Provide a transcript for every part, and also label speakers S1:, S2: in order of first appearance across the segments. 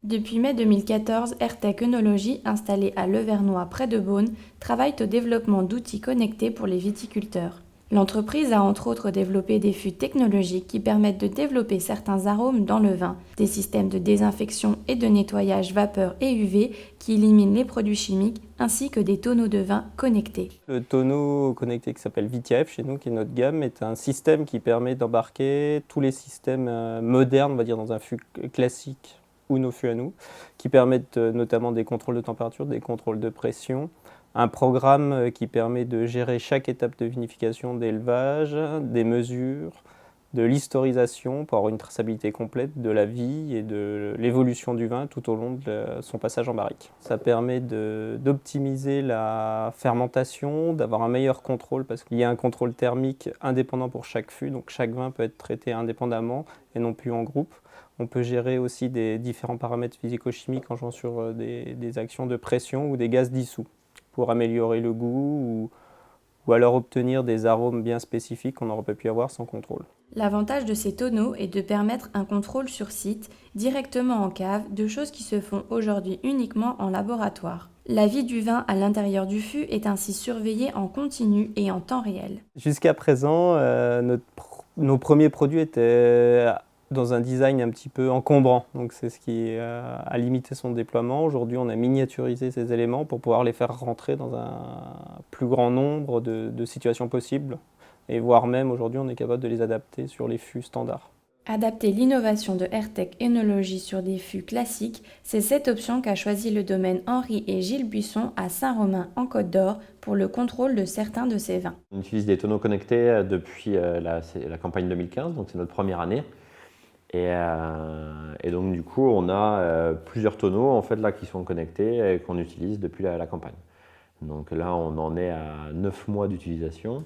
S1: Depuis mai 2014, Airtech Œnologie, installée à Levernois près de Beaune, travaille au développement d'outils connectés pour les viticulteurs. L'entreprise a entre autres développé des fûts technologiques qui permettent de développer certains arômes dans le vin, des systèmes de désinfection et de nettoyage vapeur et UV qui éliminent les produits chimiques, ainsi que des tonneaux de vin connectés.
S2: Le tonneau connecté qui s'appelle VitiAF chez nous, qui est notre gamme, est un système qui permet d'embarquer tous les systèmes modernes, on va dire dans un fût classique ou nos fûts à nous, qui permettent notamment des contrôles de température, des contrôles de pression, un programme qui permet de gérer chaque étape de vinification, d'élevage, des mesures, de l'historisation pour avoir une traçabilité complète de la vie et de l'évolution du vin tout au long de son passage en barrique. Ça permet d'optimiser la fermentation, d'avoir un meilleur contrôle parce qu'il y a un contrôle thermique indépendant pour chaque fût, donc chaque vin peut être traité indépendamment et non plus en groupe. On peut gérer aussi des différents paramètres physico-chimiques en jouant sur des actions de pression ou des gaz dissous pour améliorer le goût ou alors obtenir des arômes bien spécifiques qu'on n'aurait pas pu avoir sans contrôle.
S1: L'avantage de ces tonneaux est de permettre un contrôle sur site, directement en cave, de choses qui se font aujourd'hui uniquement en laboratoire. La vie du vin à l'intérieur du fût est ainsi surveillée en continu et en temps réel.
S2: Jusqu'à présent, nos premiers produits étaient dans un design un petit peu encombrant, donc c'est ce qui a limité son déploiement. Aujourd'hui, on a miniaturisé ces éléments pour pouvoir les faire rentrer dans un plus grand nombre de situations possibles, et voire même aujourd'hui, on est capable de les adapter sur les fûts standards.
S1: Adapter l'innovation de Airtech Œnologie sur des fûts classiques, c'est cette option qu'a choisi le domaine Henri et Gilles Buisson à Saint-Romain en Côte d'Or pour le contrôle de certains de ses vins.
S3: On utilise des tonneaux connectés depuis la campagne 2015, donc c'est notre première année. Et donc du coup, on a plusieurs tonneaux en fait, là, qui sont connectés et qu'on utilise depuis la campagne. Donc là, on en est à 9 mois d'utilisation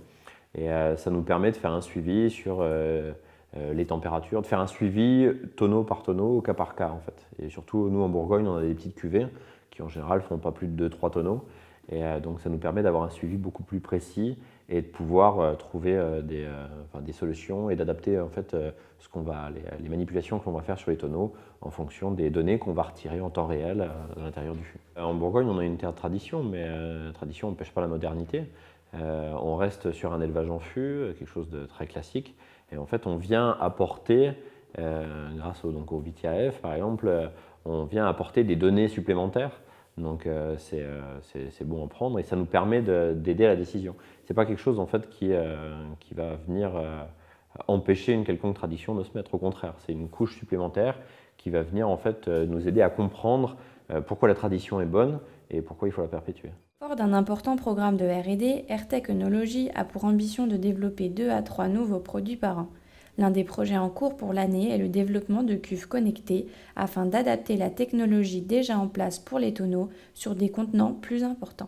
S3: et ça nous permet de faire un suivi sur les températures, de faire un suivi tonneau par tonneau, au cas par cas en fait. Et surtout, nous en Bourgogne, on a des petites cuvées qui en général font pas plus de 2-3 tonneaux. Et donc ça nous permet d'avoir un suivi beaucoup plus précis et de pouvoir trouver des solutions et d'adapter en fait, les manipulations qu'on va faire sur les tonneaux en fonction des données qu'on va retirer en temps réel à l'intérieur du fût. En Bourgogne, on a une terre de tradition, mais la tradition n'empêche pas la modernité. On reste sur un élevage en fût, quelque chose de très classique. Et en fait, on vient apporter, grâce au VitiAF par exemple, on vient apporter des données supplémentaires. Donc c'est bon à prendre et ça nous permet d'aider à la décision. Ce n'est pas quelque chose en fait, qui va venir empêcher une quelconque tradition de se mettre. Au contraire, c'est une couche supplémentaire qui va venir en fait, nous aider à comprendre pourquoi la tradition est bonne et pourquoi il faut la perpétuer.
S1: Fort d'un important programme de R&D, Airtech Œnologie a pour ambition de développer 2 à 3 nouveaux produits par an. L'un des projets en cours pour l'année est le développement de cuves connectées afin d'adapter la technologie déjà en place pour les tonneaux sur des contenants plus importants.